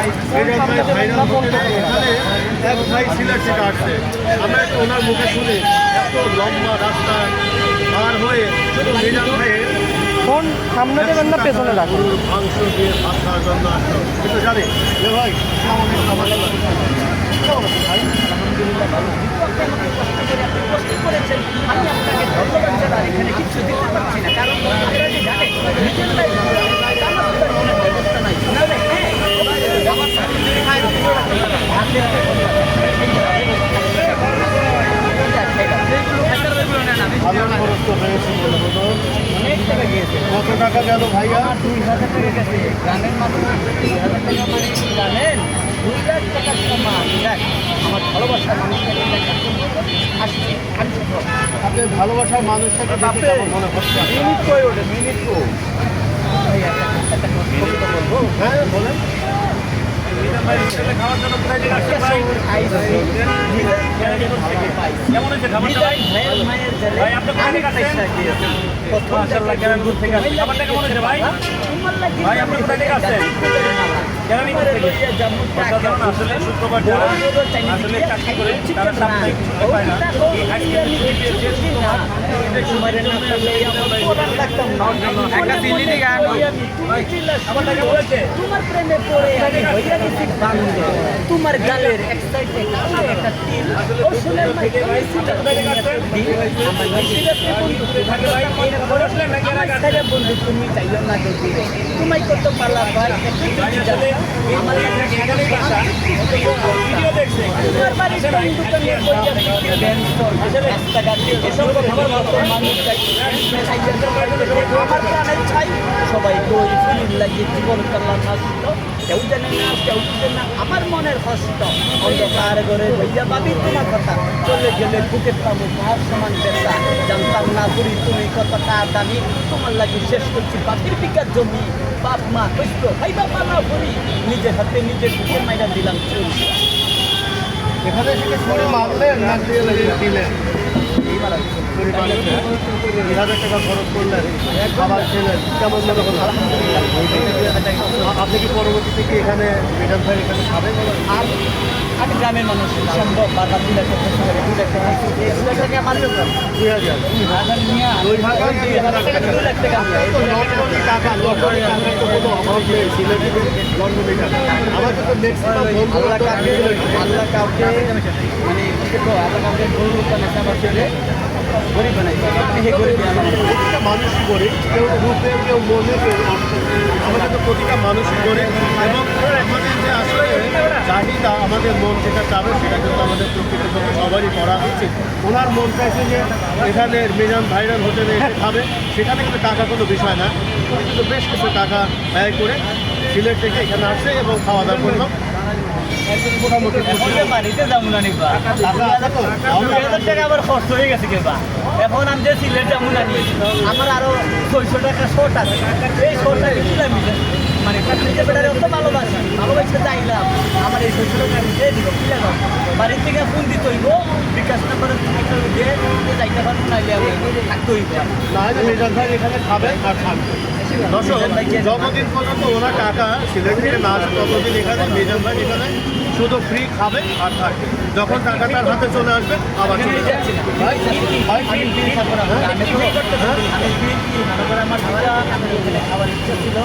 এখানে এক ভাই সিলেট থেকে আসছে, আমরা একটু ওনার মুখে শুনি এত লম্বা রাস্তা পার হয়ে শুধু মিজান ভাইয়ের ফোন সামনে দেবেন না পেছনে রাখুন। মাংস দিয়ে ভাত খাওয়ার জন্য আসলো। কিন্তু জানি যে ভাই কত টাকা গেল ভাইয়া? 2000 টাকা গেছে গানের মাধ্যমে 2000 টাকা মানে জানেন 2 লাখ টাকা সমান। দেখ আমার ভালোবাসার মানুষটাকে আপনার ভালোবাসার মানুষটাকে দেখে কেমন মনে হচ্ছে? মিনিট কই ওঠে মিনিট কো হ্যাঁ বলেন। তোমার গালের একটা তিল বন্ধু তুমি চাইও না তোমায় কত পালা ভাই সবাই বই ফিলিম লাগিয়ে জীবন কাল্লা নাচত কেউ জানে না কেউ বুঝে না আমার মনের কষ্ট অন্ধকার ঘরে বইয়া ভাবি তোমার কথা চলে গেলে বুকের পাবো ভাব সমান বেতা জানতাম না বুড়ি তুমি কতটা দামি তোমার লাগে শেষ করছি বাকির বিকার জমি বাপ মা কইতো ভাই বাবা না বুড়ি নিজের হাতে নিজের বুকের মাইরা দিলাম চুরি এখানে থেকে ছুরি মারলেন না দিলেন? 2000 টাকা খরচ করলেন, খাবার খেলেন, কেমন মনে হলো? আপনি কি পরবর্তীতে কি এখানে মিজান ভাই এখানে খাবেন? আর আমি গ্রামের মানুষ সম্ভব বারবার 2 লাখ টাকা করে 2 লাখ টাকা 2 লাখ টাকা মারবে 2000 টাকা লটারি টাকা তো কোনো অভাব নেই সিলেটে লন্ডনে টাকা আমাদের তো ম্যাক্সিমাম আল্লাহ কাউকে মানে আল্লাহ কাউকে গরিব বানাইছে প্রতিটা মানুষই গরিব, কেউ রূপে কেউ মনে কেউ আমাদের তো প্রতিটা মানুষই গরিব এবং আমাদের যে আসলে চাহিদা আমাদের মন যেটা চাবে সেটা কিন্তু আমাদের প্রকৃত সবারই করা উচিত। ওনার মন চাইছে যে এখানে মিজান ভাইরাল হোটেলে এসে খাবে, সেখানে কিন্তু টাকা কোনো বিষয় না, উনি কিন্তু বেশ কিছু টাকা ব্যয় করে সিলেট থেকে এখানে আসছে এবং খাওয়া দাওয়া করলো। বাড়িতে যাবো না নিবা 2000 টাকা আবার খরচ হয়ে গেছে কেবা এখন আমি যে সিলেট যাবো না নি আমার আরো 600 টাকা শর্ট আছে এই শর্টটা দিলাম মানে নিজে বেটারে অত ভালোবাসে চাইলাম আমার এই 600 টাকা আমি দিয়ে দিব কি লাগাম বাড়ির থেকে ফোন দিতে হইব বিকাশ নাম্বারে দিয়ে যাইতে পারবো নাইলে আমি থাকতে হইব না মিজান ভাই এখানে খাবেন আর থাকবে। দর্শক যতদিন পর্যন্ত ওরা টাকা সিলেট থেকে না আসে ততদিন এখানে মিজান ভাই এখানে শুধু ফ্রি খাবে আর থাকবে, যখন টাকা তার হাতে চলে আসবে আবার চলে যাচ্ছে। আমার খাবার ইচ্ছা ছিল